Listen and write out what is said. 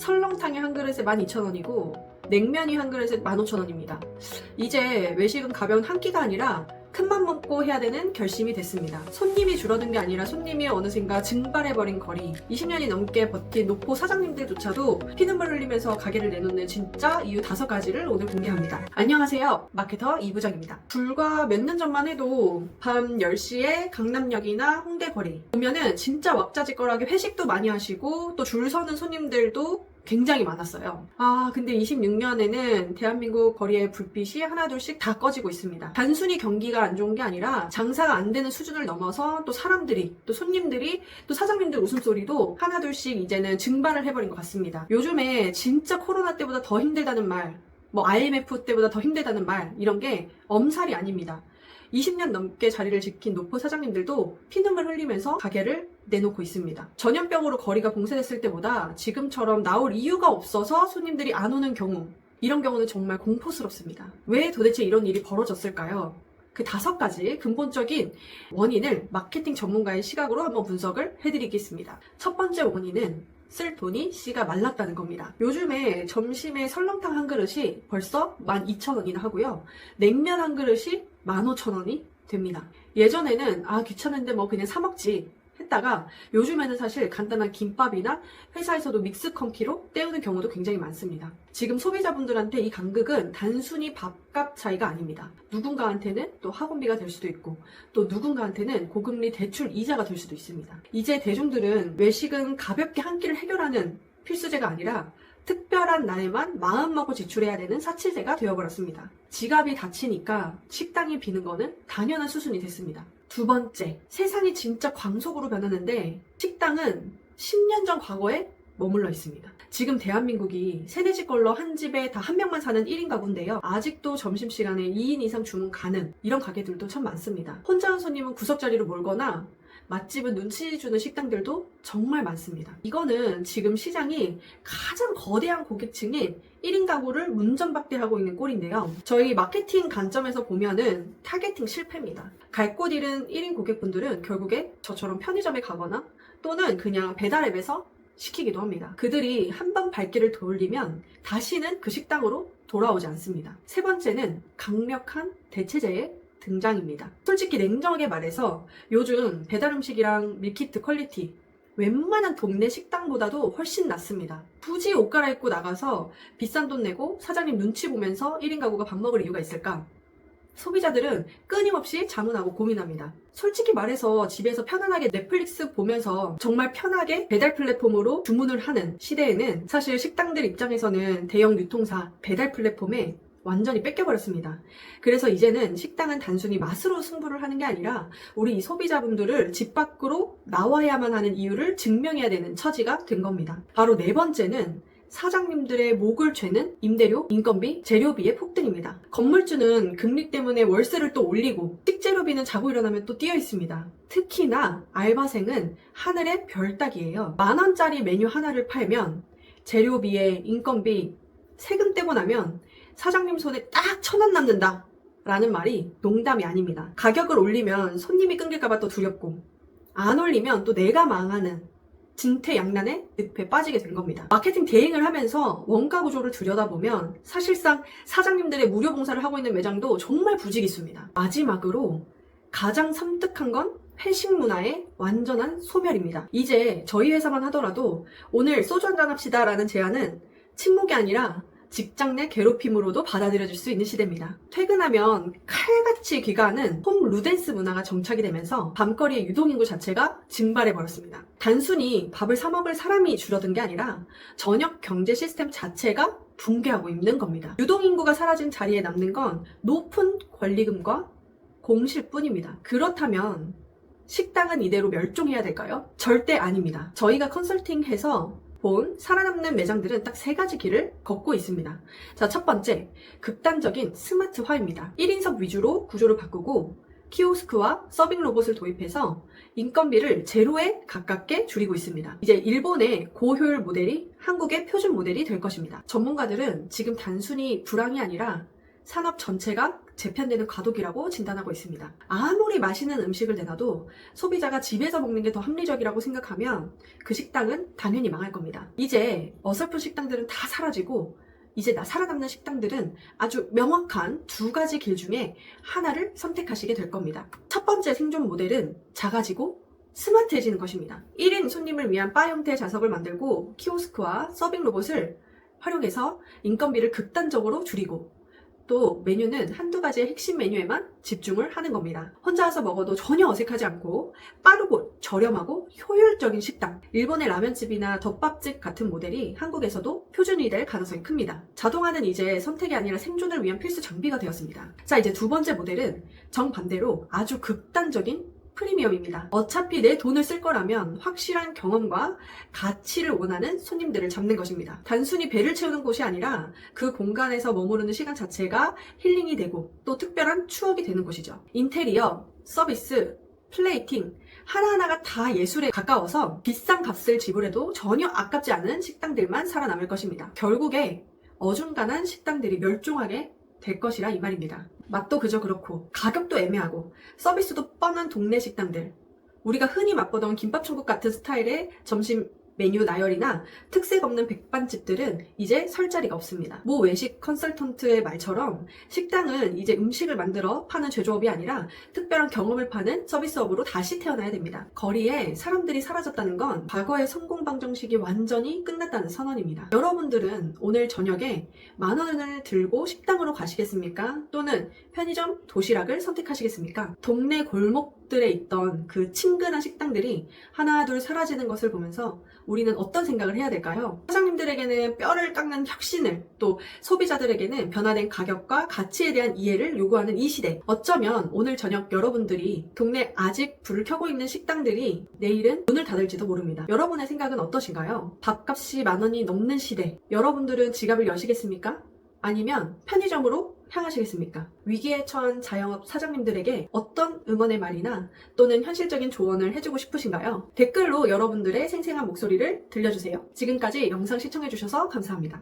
설렁탕이 한 그릇에 12,000원이고 냉면이 한 그릇에 15,000원입니다. 이제 외식은 가벼운 한 끼가 아니라 큰맘 먹고 해야 되는 결심이 됐습니다. 손님이 줄어든 게 아니라 손님이 어느샌가 증발해버린 거리. 20년이 넘게 버틴 노포 사장님들조차도 피눈물 흘리면서 가게를 내놓는 진짜 이유 5가지를 오늘 공개합니다. 안녕하세요, 마케터 이부장입니다. 불과 몇 년 전만 해도 밤 10시에 강남역이나 홍대 거리 보면은 진짜 왁자지껄하게 회식도 많이 하시고 또 줄 서는 손님들도 굉장히 많았어요. 근데 26년에는 대한민국 거리의 불빛이 하나둘씩 다 꺼지고 있습니다. 단순히 경기가 안 좋은 게 아니라 장사가 안 되는 수준을 넘어서 또 사람들이, 또 손님들이, 또 사장님들 웃음소리도 하나둘씩 이제는 증발을 해버린 것 같습니다. 요즘에 진짜 코로나 때보다 더 힘들다는 말, IMF 때보다 더 힘들다는 말, 이런 게 엄살이 아닙니다. 20년 넘게 자리를 지킨 노포 사장님들도 피눈물 흘리면서 가게를 내놓고 있습니다. 전염병으로 거리가 봉쇄됐을 때보다 지금처럼 나올 이유가 없어서 손님들이 안 오는 경우, 이런 경우는 정말 공포스럽습니다. 왜 도대체 이런 일이 벌어졌을까요? 그 5가지 근본적인 원인을 마케팅 전문가의 시각으로 한번 분석을 해드리겠습니다. 첫 번째 원인은 쓸 돈이 씨가 말랐다는 겁니다. 요즘에 점심에 설렁탕 한 그릇이 벌써 12,000원이나 하고요. 냉면 한 그릇이 15,000원이 됩니다. 예전에는 귀찮은데 그냥 사 먹지 했다가 요즘에는 사실 간단한 김밥이나 회사에서도 믹스컨키로 때우는 경우도 굉장히 많습니다. 지금 소비자분들한테 이 간극은 단순히 밥값 차이가 아닙니다. 누군가한테는 또 학원비가 될 수도 있고 또 누군가한테는 고금리 대출 이자가 될 수도 있습니다. 이제 대중들은 외식은 가볍게 한 끼를 해결하는 필수제가 아니라 특별한 날에만 마음먹고 지출해야 되는 사치제가 되어버렸습니다. 지갑이 닫히니까 식당이 비는 거는 당연한 수순이 됐습니다. 두 번째, 세상이 진짜 광속으로 변하는데 식당은 10년 전 과거에 머물러 있습니다. 지금 대한민국이 세네 걸러 한 집에 다 한 명만 사는 1인 가구인데요. 아직도 점심시간에 2인 이상 주문 가능, 이런 가게들도 참 많습니다. 혼자 온 손님은 구석자리로 몰거나 맛집은 눈치 주는 식당들도 정말 많습니다. 이거는 지금 시장이 가장 거대한 고객층인 1인 가구를 문전박대하고 있는 꼴인데요. 저희 마케팅 관점에서 보면은 타겟팅 실패입니다. 갈 곳 잃은 1인 고객분들은 결국에 저처럼 편의점에 가거나 또는 그냥 배달앱에서 시키기도 합니다. 그들이 한 번 발길을 돌리면 다시는 그 식당으로 돌아오지 않습니다. 세 번째는 강력한 대체제의 등장입니다. 솔직히 냉정하게 말해서 요즘 배달음식이랑 밀키트 퀄리티 웬만한 동네 식당보다도 훨씬 낫습니다. 굳이 옷 갈아입고 나가서 비싼 돈 내고 사장님 눈치 보면서 1인 가구가 밥 먹을 이유가 있을까? 소비자들은 끊임없이 자문하고 고민합니다. 솔직히 말해서 집에서 편안하게 넷플릭스 보면서 정말 편하게 배달 플랫폼으로 주문을 하는 시대에는 사실 식당들 입장에서는 대형 유통사 배달 플랫폼에 완전히 뺏겨버렸습니다. 그래서 이제는 식당은 단순히 맛으로 승부를 하는 게 아니라 우리 소비자분들을 집 밖으로 나와야만 하는 이유를 증명해야 되는 처지가 된 겁니다. 바로 네 번째는 사장님들의 목을 죄는 임대료, 인건비, 재료비의 폭등입니다. 건물주는 금리 때문에 월세를 또 올리고 식재료비는 자고 일어나면 또 뛰어 있습니다. 특히나 알바생은 하늘의 별 따기예요. 10,000원짜리 메뉴 하나를 팔면 재료비에 인건비, 세금 떼고 나면 사장님 손에 딱 1,000원 남는다 라는 말이 농담이 아닙니다. 가격을 올리면 손님이 끊길까봐 또 두렵고 안 올리면 또 내가 망하는 진퇴양난의 늪에 빠지게 된 겁니다. 마케팅 대행을 하면서 원가 구조를 들여다보면 사실상 사장님들의 무료 봉사를 하고 있는 매장도 정말 부지기수입니다. 마지막으로 가장 섬뜩한 건 회식 문화의 완전한 소멸입니다. 이제 저희 회사만 하더라도 오늘 소주 한잔 합시다 라는 제안은 침묵이 아니라 직장 내 괴롭힘으로도 받아들여질 수 있는 시대입니다. 퇴근하면 칼같이 귀가하는 홈 루덴스 문화가 정착이 되면서 밤거리의 유동인구 자체가 증발해버렸습니다. 단순히 밥을 사 먹을 사람이 줄어든 게 아니라 저녁 경제 시스템 자체가 붕괴하고 있는 겁니다. 유동인구가 사라진 자리에 남는 건 높은 권리금과 공실뿐입니다. 그렇다면 식당은 이대로 멸종해야 될까요? 절대 아닙니다. 저희가 컨설팅해서 본 살아남는 매장들은 딱 3가지 길을 걷고 있습니다. 자, 첫 번째, 극단적인 스마트화입니다. 1인석 위주로 구조를 바꾸고 키오스크와 서빙 로봇을 도입해서 인건비를 제로에 가깝게 줄이고 있습니다. 이제 일본의 고효율 모델이 한국의 표준 모델이 될 것입니다. 전문가들은 지금 단순히 불황이 아니라 산업 전체가 재편되는 과도기라고 진단하고 있습니다. 아무리 맛있는 음식을 내놔도 소비자가 집에서 먹는 게 더 합리적이라고 생각하면 그 식당은 당연히 망할 겁니다. 이제 어설픈 식당들은 다 사라지고 이제 살아남는 식당들은 아주 명확한 두 가지 길 중에 하나를 선택하시게 될 겁니다. 첫 번째 생존 모델은 작아지고 스마트해지는 것입니다. 1인 손님을 위한 바 형태의 좌석을 만들고 키오스크와 서빙 로봇을 활용해서 인건비를 극단적으로 줄이고 또 메뉴는 한두 가지의 핵심 메뉴에만 집중을 하는 겁니다. 혼자 와서 먹어도 전혀 어색하지 않고 빠르고 저렴하고 효율적인 식당. 일본의 라면집이나 덮밥집 같은 모델이 한국에서도 표준이 될 가능성이 큽니다. 자동화는 이제 선택이 아니라 생존을 위한 필수 장비가 되었습니다. 자, 이제 두 번째 모델은 정반대로 아주 극단적인 프리미엄입니다. 어차피 내 돈을 쓸 거라면 확실한 경험과 가치를 원하는 손님들을 잡는 것입니다. 단순히 배를 채우는 곳이 아니라 그 공간에서 머무르는 시간 자체가 힐링이 되고 또 특별한 추억이 되는 곳이죠. 인테리어, 서비스, 플레이팅 하나하나가 다 예술에 가까워서 비싼 값을 지불해도 전혀 아깝지 않은 식당들만 살아남을 것입니다. 결국에 어중간한 식당들이 멸종하게 될 것이라 이 말입니다. 맛도 그저 그렇고 가격도 애매하고 서비스도 뻔한 동네 식당들, 우리가 흔히 맛보던 김밥천국 같은 스타일의 점심 메뉴 나열이나 특색 없는 백반집들은 이제 설 자리가 없습니다. 모 외식 컨설턴트의 말처럼 식당은 이제 음식을 만들어 파는 제조업이 아니라 특별한 경험을 파는 서비스업으로 다시 태어나야 됩니다. 거리에 사람들이 사라졌다는 건 과거의 성공 방정식이 완전히 끝났다는 선언입니다. 여러분들은 오늘 저녁에 10,000원을 들고 식당으로 가시겠습니까? 또는 편의점 도시락을 선택하시겠습니까? 동네 골목들에 있던 그 친근한 식당들이 하나 둘 사라지는 것을 보면서 우리는 어떤 생각을 해야 될까요? 사장님들에게는 뼈를 깎는 혁신을, 또 소비자들에게는 변화된 가격과 가치에 대한 이해를 요구하는 이 시대. 어쩌면 오늘 저녁 여러분들이 동네 아직 불을 켜고 있는 식당들이 내일은 문을 닫을지도 모릅니다. 여러분의 생각은 어떠신가요? 밥값이 10,000원이 넘는 시대, 여러분들은 지갑을 여시겠습니까? 아니면 편의점으로 향하시겠습니까? 위기에 처한 자영업 사장님들에게 어떤 응원의 말이나 또는 현실적인 조언을 해주고 싶으신가요? 댓글로 여러분들의 생생한 목소리를 들려주세요. 지금까지 영상 시청해주셔서 감사합니다.